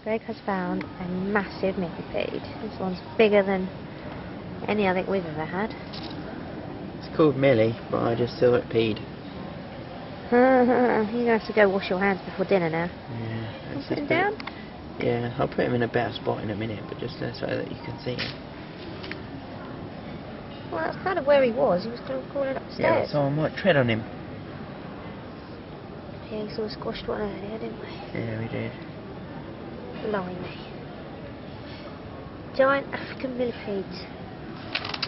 Greg has found a massive millipede. This one's bigger than any I think we've ever had. It's called Millie, but I just saw it peed. You're going to have to go wash your hands before dinner now. Yeah. Want to put him down? Yeah, I'll put him in a better spot in a minute, but just so that you can see him. Well, that's kind of where he was. He was crawling upstairs. Yeah, but someone might tread on him. Yeah, we sort of squashed one earlier, didn't we? Yeah, we did. Blimey. Giant African millipedes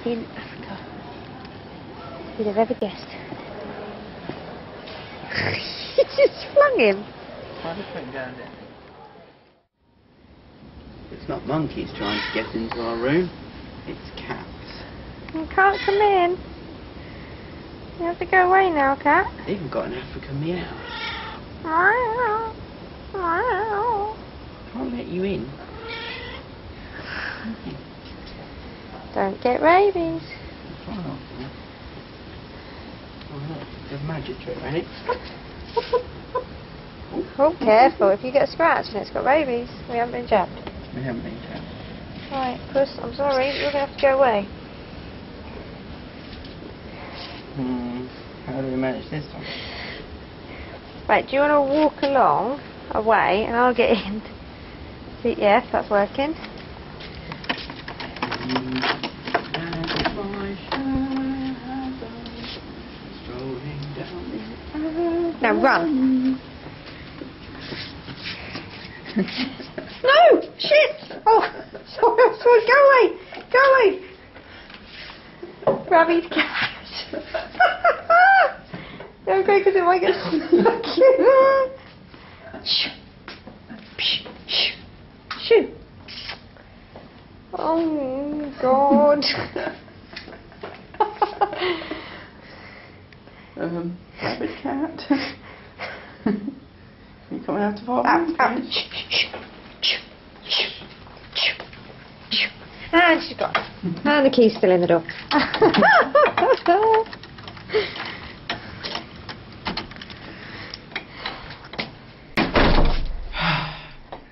in Africa. Who'd have ever guessed? You just flung him. Why did I put him down there? It's not monkeys trying to get into our room, it's cats. You can't come in. You have to go away now, cat. They've even got an African meow. Meow. Meow. Can't let you in. Don't get rabies. Try not to. Oh look, there's a magic trick, ready? Oh, careful. If you get scratched and it's got rabies, we haven't been jabbed. We haven't been jabbed. Right, Puss, I'm sorry. You're going to have to go away. How do we manage this one? Right, do you want to walk along away and I'll get in? See, yes, that's working. Now run. No! Shit! Oh, sorry, go away! Go away! Rabbit cat. Don't go because it might get stuck in. Shoo. Shoo. Shoo. Oh God. Rabbit cat. You coming out of our room? And she's gone. And the key's still in the door.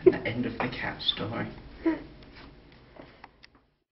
The end of the cat story.